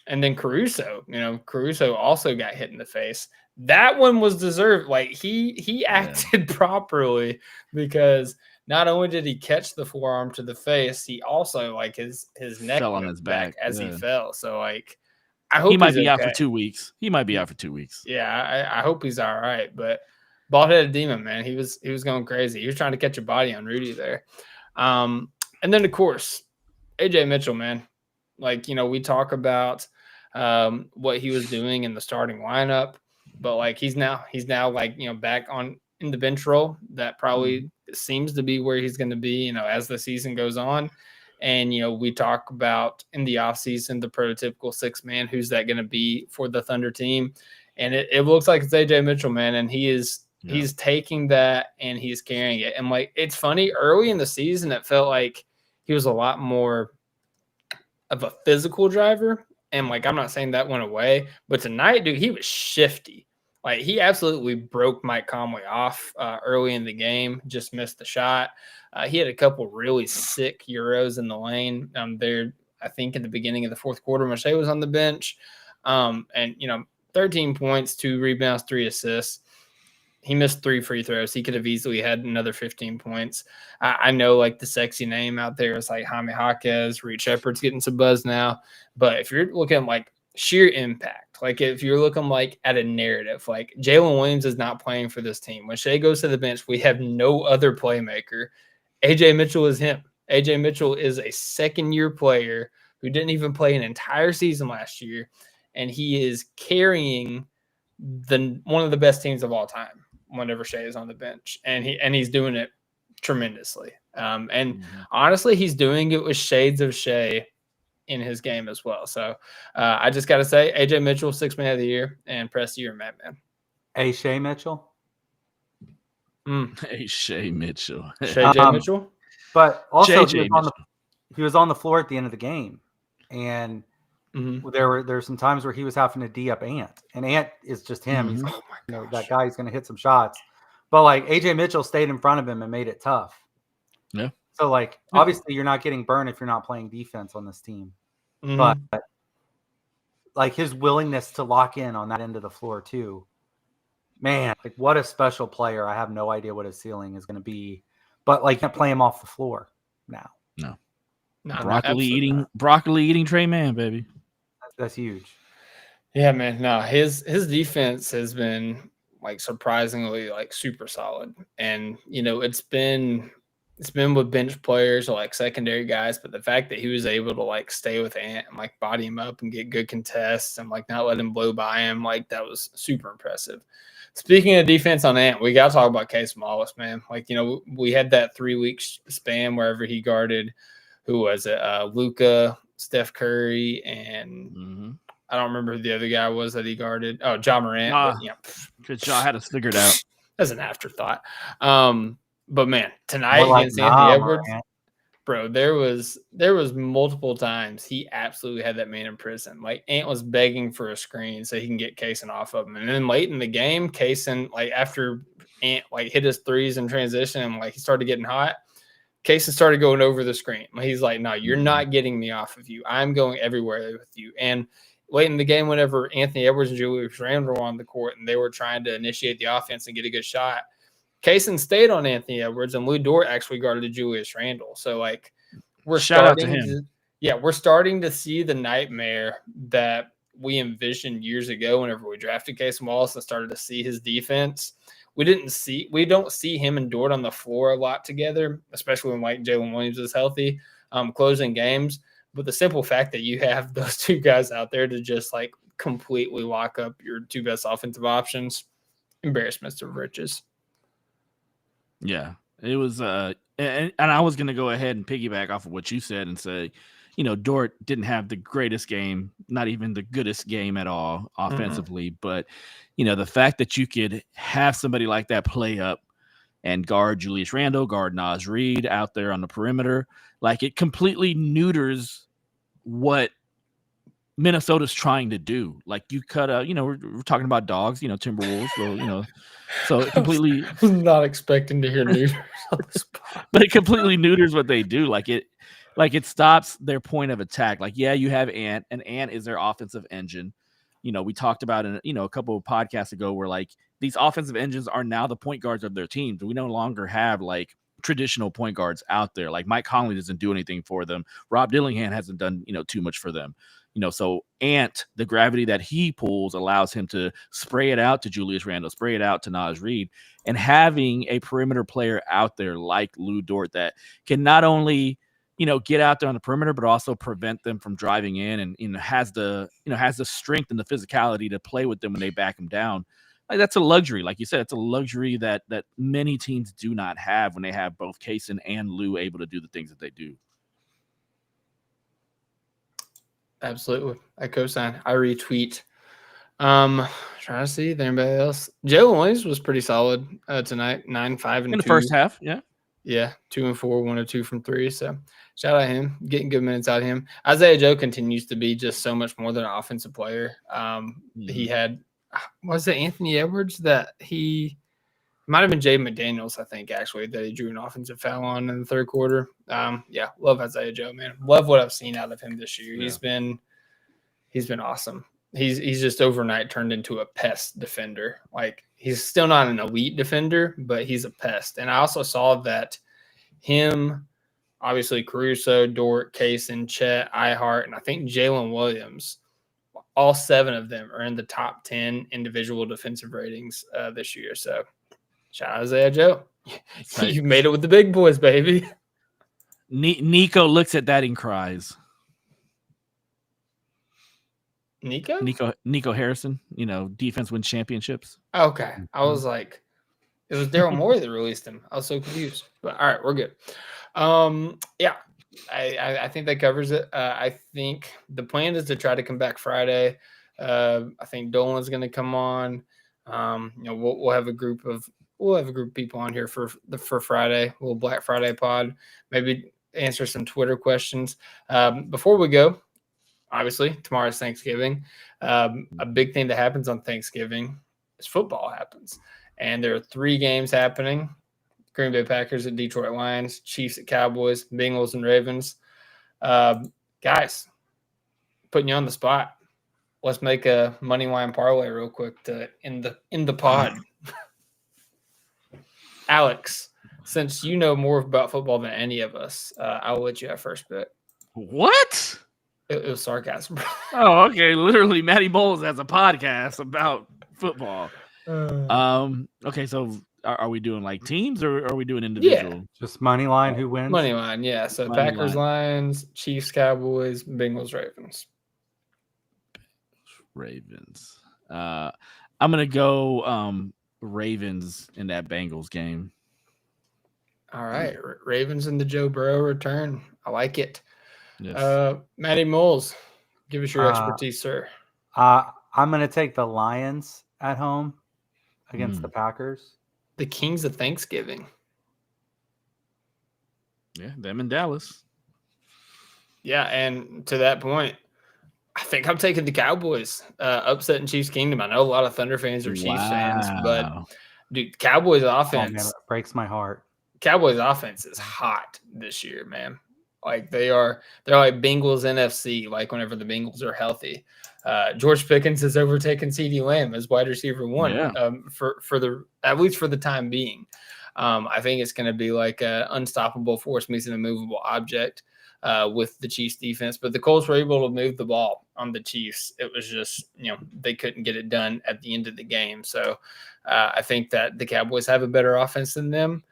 And then Caruso, Caruso also got hit in the face. That one was deserved. Like he acted properly, because not only did he catch the forearm to the face, he also his neck fell on his back as he fell. So I hope he might be okay. out for 2 weeks. Yeah, I hope he's all right. But bald-headed demon, man, he was going crazy. He was trying to catch a body on Rudy there. And then of course, AJ Mitchell, man. We talk about what he was doing in the starting lineup, but he's now back in the bench role. That probably seems to be where he's going to be, as the season goes on. And, we talk about in the offseason, the prototypical 6-man, who's that going to be for the Thunder team? And it looks like it's AJ Mitchell, man. And he's taking that and he's carrying it. And it's funny, early in the season, it felt like he was a lot more of a physical driver. And I'm not saying that went away, but tonight, dude, he was shifty. He absolutely broke Mike Conley off early in the game, just missed the shot. He had a couple really sick Euros in the lane there, I think, in the beginning of the 4th quarter. Shai was on the bench. And 13 points, 2 rebounds, 3 assists. He missed 3 free throws. He could have easily had another 15 points. I know the sexy name out there is Jaime Jaquez. Reed Shepherd's getting some buzz now. But if you're looking sheer impact, if you're looking at a narrative, Jalen Williams is not playing for this team. When Shai goes to the bench, we have no other playmaker. AJ Mitchell is him. AJ Mitchell is a second-year player who didn't even play an entire season last year, and he is carrying one of the best teams of all time whenever Shai is on the bench, and he's doing it tremendously. Honestly, he's doing it with shades of Shai in his game as well. So I just got to say, AJ Mitchell, 6th man of the year, and Press your Madman. Shai Mitchell. Hey, Shai Mitchell. Shai J. Mitchell. But also he was on the floor at the end of the game, and there's some times where he was having to D up Ant, and Ant is just him. He's like, that guy. He's going to hit some shots, but like AJ Mitchell stayed in front of him and made it tough. Yeah. So like obviously you're not getting burned if you're not playing defense on this team, but like his willingness to lock in on that end of the floor too. Man, like what a special player. I have no idea what his ceiling is going to be, but like you can't play him off the floor now. No, broccoli eating Trey Man, baby. That's huge. Yeah, man. No, his defense has been like surprisingly like super solid, and it's been with bench players or like secondary guys, but the fact that he was able to like stay with Ant and like body him up and get good contests and like not let him blow by him, like that was super impressive. Speaking of defense on Ant, we got to talk about Case Wallace, man. Like, we had that 3-week span wherever he guarded, who was it? Luka, Steph Curry, and I don't remember who the other guy was that he guarded. Oh, Ja Morant. Good job. I had us figured out. That's an afterthought. But man, tonight against Anthony Edwards, bro, there was multiple times he absolutely had that man in prison. Like Ant was begging for a screen so he can get Kaysen off of him. And then late in the game, Kaysen, like after Ant like hit his threes in transition and like he started getting hot, Kaysen started going over the screen. He's like, no, you're not getting me off of you. I'm going everywhere with you. And late in the game, whenever Anthony Edwards and Julius Randle were on the court and they were trying to initiate the offense and get a good shot, Kaysen stayed on Anthony Edwards, and Lou Dort actually guarded Julius Randle. So, like, we're starting to see the nightmare that we envisioned years ago whenever we drafted Case Wallace and started to see his defense. We don't see him and Dort on the floor a lot together, especially when like Jalen Williams is healthy, closing games. But the simple fact that you have those two guys out there to just like completely lock up your two best offensive options, embarrassments of riches. Yeah, it was, and I was going to go ahead and piggyback off of what you said and say, Dort didn't have the greatest game, not even the goodest game at all offensively, but, the fact that you could have somebody like that play up and guard Julius Randle, guard Naz Reid out there on the perimeter, like it completely neuters what Minnesota's trying to do. Like you cut out, we're talking about dogs, Timberwolves, so it completely I was not expecting to hear neuters on the spot. But it completely neuters what they do. Like it stops their point of attack. Like, yeah, you have Ant, and Ant is their offensive engine. We talked about it, a couple of podcasts ago where like these offensive engines are now the point guards of their teams. We no longer have like traditional point guards out there. Like Mike Conley doesn't do anything for them. Rob Dillingham hasn't done, too much for them. So Ant, the gravity that he pulls allows him to spray it out to Julius Randle, spray it out to Naz Reid, and having a perimeter player out there like Lou Dort that can not only, get out there on the perimeter, but also prevent them from driving in and, has the strength and the physicality to play with them when they back him down. Like that's a luxury. Like you said, it's a luxury that many teams do not have when they have both Kaysen and Lou able to do the things that they do. Absolutely. I co-sign. I retweet. Trying to see if anybody else. Jalen Williams was pretty solid tonight. 9, 5, and 2 in the first half. Yeah. Yeah. 2 and 4, 1 and 2 from 3. So shout out him. Getting good minutes out of him. Isaiah Joe continues to be just so much more than an offensive player. He had, was it Anthony Edwards that he might have been Jay McDaniels, I think, actually, that he drew an offensive foul on in the third quarter. Yeah, love Isaiah Joe, man. Love what I've seen out of him this year. Yeah. He's been awesome. He's just overnight turned into a pest defender. Like he's still not an elite defender, but he's a pest. And I also saw that him, obviously Caruso, Dort, Kaysen, Chet, Ihart, and I think Jalen Williams, all 7 of them are in the top 10 individual defensive ratings this year. So shout out Isaiah Joe. Right. You made it with the big boys, baby. Nico looks at that and cries. Nico Harrison, defense wins championships. Okay. I was like, it was Daryl Morey that released him. I was so confused. But all right, we're good. Yeah. I think that covers it. I think the plan is to try to come back Friday. I think Dolan's going to come on. We'll have a group of people on here for Friday, a little Black Friday pod. Maybe answer some Twitter questions. Before we go, obviously tomorrow's Thanksgiving. A big thing that happens on Thanksgiving is football happens, and there are 3 games happening. Green Bay Packers at Detroit Lions, Chiefs at Cowboys, Bengals and Ravens. Guys, putting you on the spot. Let's make a money line parlay real quick to in the pod. Alex, since you know more about football than any of us, I'll let you have first pick. What? It was sarcasm. Oh, okay. Literally, Matty Bowles has a podcast about football. Okay, so are we doing like teams or are we doing individual? Yeah. Just money line. Who wins? Money line, yeah. So Money Packers, Lions, Chiefs, Cowboys, Bengals, Ravens. Ravens. I'm gonna go Ravens in that Bengals game. All right, Ravens in the Joe Burrow return. I like it. Yes. Matty Moles, give us your expertise, sir. I'm gonna take the Lions at home against the Packers. The Kings of Thanksgiving. Yeah, them in Dallas. Yeah, and to that point, I think I'm taking the Cowboys. Upsetting Chiefs Kingdom. I know a lot of Thunder fans are Chiefs fans, but dude, Cowboys offense man, it breaks my heart. Cowboys offense is hot this year, man. Like they're like Bengals NFC, like whenever the Bengals are healthy. George Pickens has overtaken CeeDee Lamb as wide receiver 1 for the at least for the time being. I think it's going to be like an unstoppable force meets an immovable object with the Chiefs defense. But the Colts were able to move the ball on the Chiefs. It was just, they couldn't get it done at the end of the game. So I think that the Cowboys have a better offense than them.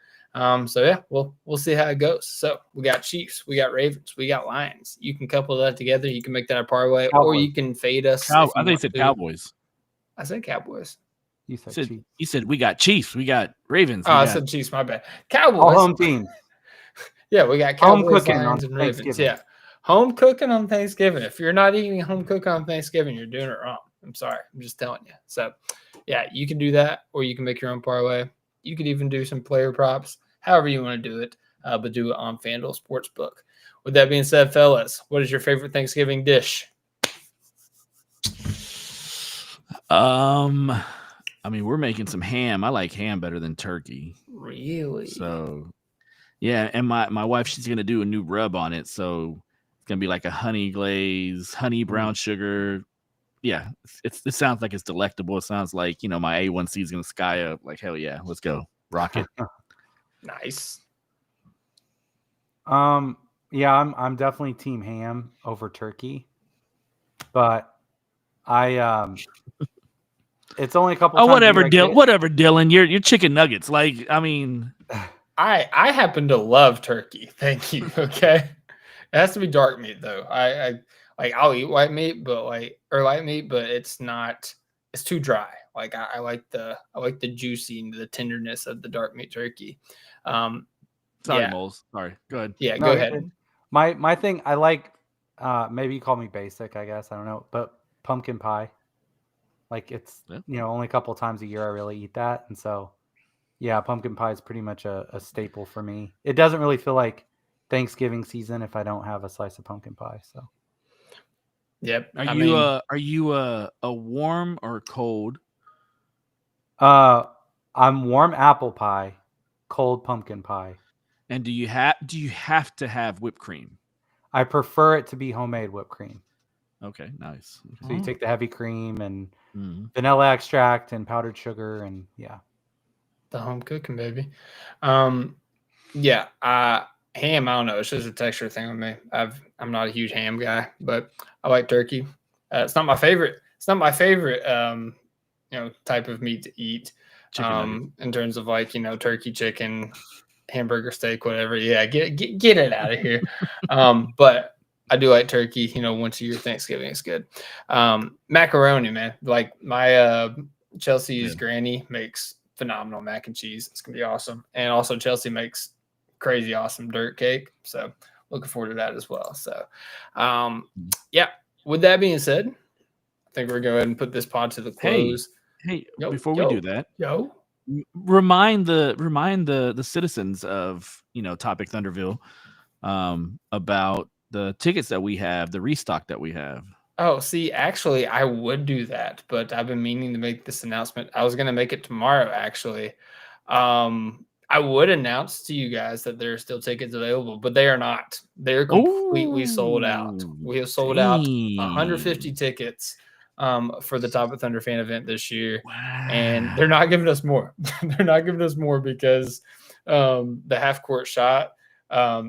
So yeah, we'll see how it goes. So we got Chiefs, we got Ravens, we got Lions. You can couple that together. You can make that a parlay, or you can fade us. I think you said Cowboys. I said Cowboys. You said Chiefs. You said we got Chiefs, we got Ravens. I said Chiefs. My bad. Cowboys. All home teams. Yeah, we got Cowboys, home cooking Lions, on and Ravens. Thanksgiving. Yeah, home cooking on Thanksgiving. If you're not eating home cooking on Thanksgiving, you're doing it wrong. I'm sorry. I'm just telling you. So yeah, you can do that, or you can make your own parlay. You could even do some player props. However you want to do it, but do it on FanDuel Sportsbook. With that being said, fellas, what is your favorite Thanksgiving dish? I mean, we're making some ham. I like ham better than turkey. Really? So, yeah, and my wife, she's gonna do a new rub on it, so it's gonna be like a honey glaze, honey brown sugar. Yeah, it sounds like it's delectable. It sounds like my A1C is gonna sky up. Like hell yeah, let's go, rock it. Nice. Yeah, I'm definitely team ham over turkey, but it's only a couple. Oh, whatever, Dylan. You're chicken nuggets. Like, I mean, I happen to love turkey. Thank you. Okay, it has to be dark meat though. I'll eat white meat, but light meat, but it's not. It's too dry. Like I like the juicy and the tenderness of the dark meat turkey. Sorry, Moles. Sorry. Go ahead. Yeah, go ahead. My thing, I like. Maybe you call me basic, I guess. I don't know, but pumpkin pie. Like it's only a couple of times a year I really eat that, and so yeah, pumpkin pie is pretty much a staple for me. It doesn't really feel like Thanksgiving season if I don't have a slice of pumpkin pie. So, yep. Are you a warm or cold? I'm warm apple pie, cold pumpkin pie. And do you have to have whipped cream? I prefer it to be homemade whipped cream. Okay, nice. So you take the heavy cream and vanilla extract and powdered sugar and the home cooking, baby. Ham, I don't know. It's just a texture thing with me. I'm not a huge ham guy, but I like turkey. It's not my favorite. It's not my favorite type of meat to eat. In terms of turkey, chicken, hamburger, steak, whatever. Yeah, get it out of here. But I do like turkey. Once a year, Thanksgiving is good. Macaroni, man. Like my Chelsea's granny makes phenomenal mac and cheese. It's gonna be awesome. And also Chelsea makes crazy awesome dirt cake. So looking forward to that as well. So, yeah. With that being said, I think we're going to go ahead and put this pod to the close. Hey, before we do that, yo. Remind the citizens of Topic Thunderville about the tickets that we have, the restock that we have. Oh, see, actually, I would do that, but I've been meaning to make this announcement. I was going to make it tomorrow, actually. I would announce to you guys that there are still tickets available, but they are not. They're completely sold out. We have sold out 150 tickets for the Top of Thunder fan event this year. Wow. And they're not giving us more. They're not giving us more because the half court shot,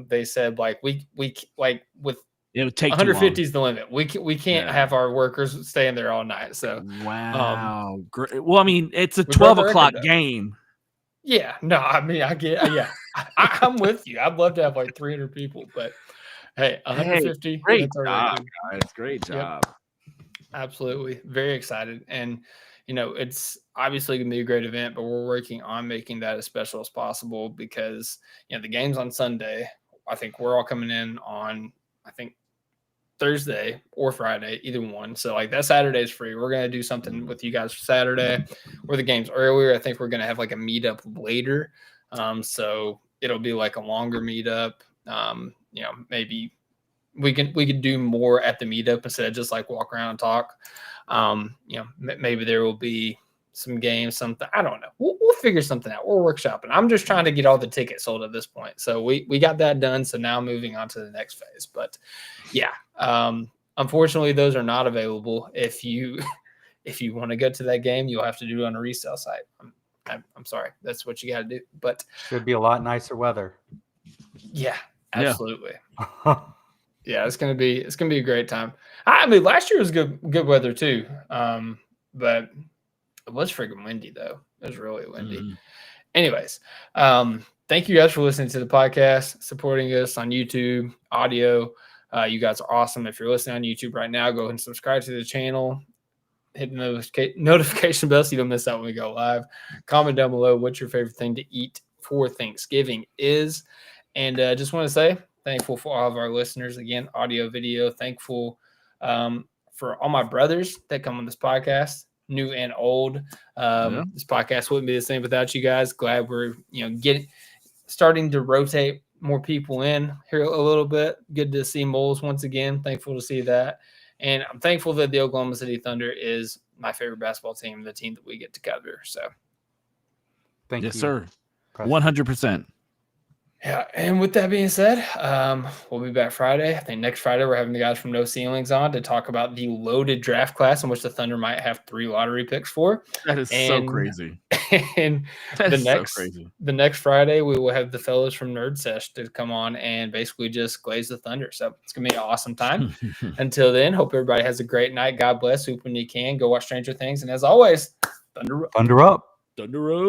they said like we like with it would take 150 is the limit. We can't have our workers staying there all night. So wow. Great. Well, I mean, it's a we 12 broke the o'clock record, game. Yeah, no, I mean, I get, I'm with you. I'd love to have like 300 people, but hey, 150. Great that's our job, record. guys. Great job. Yep. Absolutely. Very excited. And, it's obviously going to be a great event, but we're working on making that as special as possible because, the game's on Sunday. I think we're all coming in on, Thursday or Friday, either one. So like that Saturday is free. We're going to do something with you guys for Saturday where the game's earlier. I think we're going to have like a meetup later. So it'll be like a longer meetup. Maybe we could do more at the meetup instead of just like walk around and talk. Maybe there will be some games, something. I don't know. We'll figure something out. We're workshopping. I'm just trying to get all the tickets sold at this point. So we got that done. So now moving on to the next phase. But yeah, unfortunately, those are not available. If you want to go to that game, you'll have to do it on a resale site. I'm sorry. That's what you got to do. But should be a lot nicer weather. Yeah, absolutely. Yeah, it's gonna be a great time. I mean, last year was good weather too. But it was freaking windy though. It was really windy. Mm-hmm. Anyways, thank you guys for listening to the podcast, supporting us on YouTube, audio. You guys are awesome. If you're listening on YouTube right now, go ahead and subscribe to the channel. Hit the notification bell so you don't miss out when we go live. Comment down below what your favorite thing to eat for Thanksgiving is. And just want to say thankful for all of our listeners. Again, audio, video. Thankful for all my brothers that come on this podcast, new and old. This podcast wouldn't be the same without you guys. Glad we're starting to rotate more people in here a little bit. Good to see Moles once again. Thankful to see that. And I'm thankful that the Oklahoma City Thunder is my favorite basketball team, the team that we get to cover. So thank you. Yes, sir. 100%. Yeah, and with that being said, we'll be back Friday. I think next Friday we're having the guys from No Ceilings on to talk about the loaded draft class in which the Thunder might have 3 lottery picks for. That is so crazy. And the next Friday we will have the fellows from Nerd Sesh to come on and basically just glaze the Thunder. So it's gonna be an awesome time. Until then, hope everybody has a great night. God bless. Hoop when you can. Go watch Stranger Things. And as always, Thunder up. Thunder up. Thunder up.